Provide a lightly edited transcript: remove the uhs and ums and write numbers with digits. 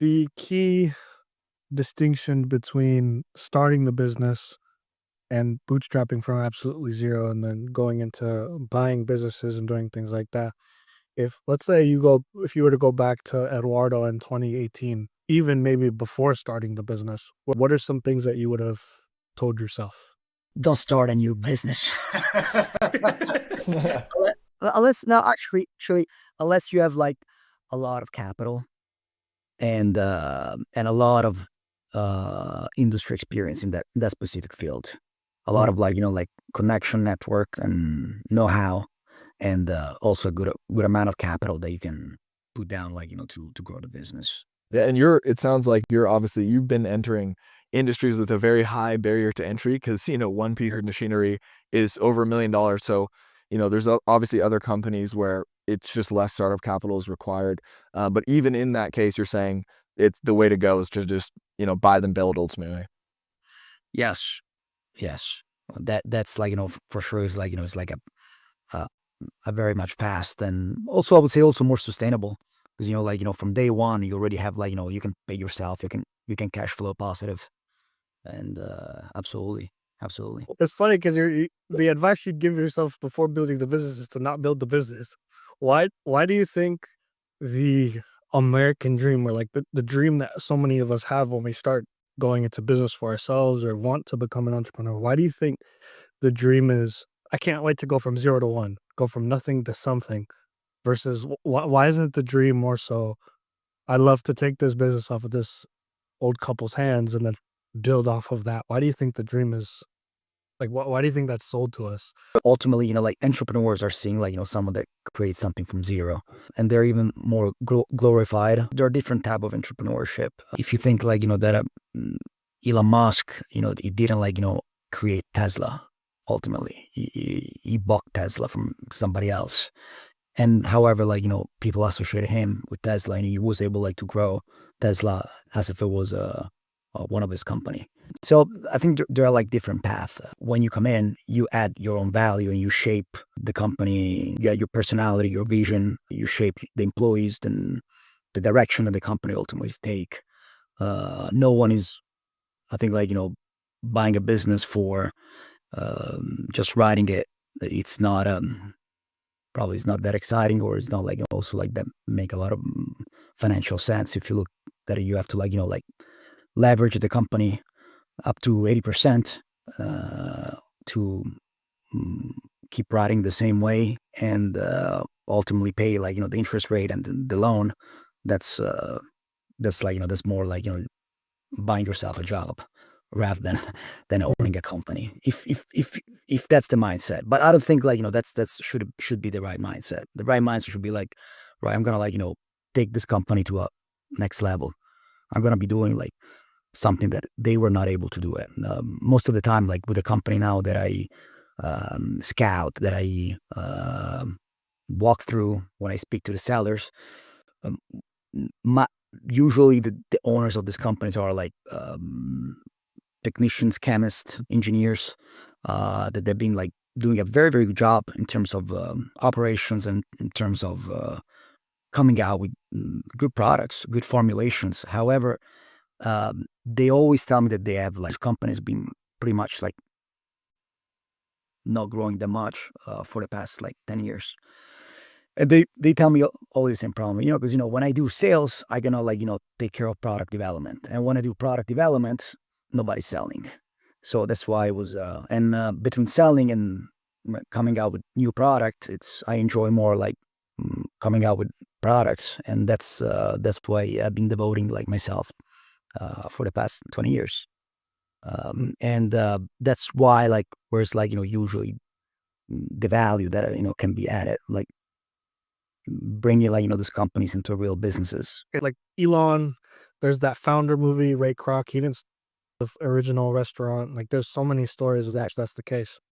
the key distinction between starting the business and bootstrapping from absolutely zero and then going into buying businesses and doing things like that. If let's say if you were to go back to Eduardo in 2018, even maybe before starting the business, what are some things that you would have told yourself? Don't start a new business. Unless no, actually, unless you have like a lot of capital and a lot of industry experience in that specific field. A lot Mm. of like like connection network and know-how, and also a good amount of capital that you can put down like to grow the business. Yeah, and it sounds like you've been entering industries with a very high barrier to entry because, one piece of machinery is over $1 million. So, there's obviously other companies where it's just less startup capital is required. But even in that case, you're saying it's the way to go is to just, buy them build ultimately. Yes, yes. That's like for sure is like it's like a a very much fast, and also I would say also more sustainable, because like from day one you already have like you can pay yourself, you can cash flow positive, and absolutely, absolutely. It's funny because the advice you'd give yourself before building the business is to not build the business. Why do you think the American dream, or like the dream that so many of us have when we start going into business for ourselves or want to become an entrepreneur, why do you think the dream is, I can't wait to go from zero to one, go from nothing to something, versus why isn't the dream more so, I love to take this business off of this old couple's hands and then build off of that? Why do you think the dream is like, why do you think that's sold to us? Ultimately, like entrepreneurs are seeing like someone that creates something from zero, and they're even more glorified. There are different type of entrepreneurship. If you think like that mm, Elon Musk, he didn't like create Tesla. Ultimately, he bought Tesla from somebody else, and however like people associated him with Tesla, and he was able like to grow Tesla as if it was one of his company. So I think there are like different paths. When you come in, you add your own value and you shape the company. You add your personality, your vision. You shape the employees, then the direction that the company ultimately take. No one is, I think, like buying a business for just riding it. It's not probably it's not that exciting, or it's not like also like that make a lot of financial sense. If you look that you have to like like leverage the company up to 80% to mm, keep riding the same way, and ultimately pay like the interest rate and the loan. That's that's like that's more like buying yourself a job rather than than owning a company, if that's the mindset. But I don't think like that's should be the right mindset. The right mindset should be like, right, I'm gonna like take this company to a next level. I'm gonna be doing like something that they were not able to do it. Most of the time, like with a company now that I scout, that I walk through when I speak to the sellers, um, my, usually the owners of these companies are like technicians, chemists, engineers, that they've been like doing a very, very good job in terms of operations, and in terms of coming out with good products, good formulations. However, they always tell me that they have like companies been pretty much like not growing that much for the past like 10 years. And they tell me always the same problem, because when I do sales, I gonna like take care of product development, and when I do product development, nobody's selling. So that's why it was and between selling and coming out with new product, it's I enjoy more like coming out with products, and that's why I've been devoting like myself for the past 20 years. And that's why like where's like usually the value that can be added, like bringing like these companies into real businesses. Like Elon, there's that founder movie, Ray Kroc. He didn't the original restaurant. Like there's so many stories that that's the case.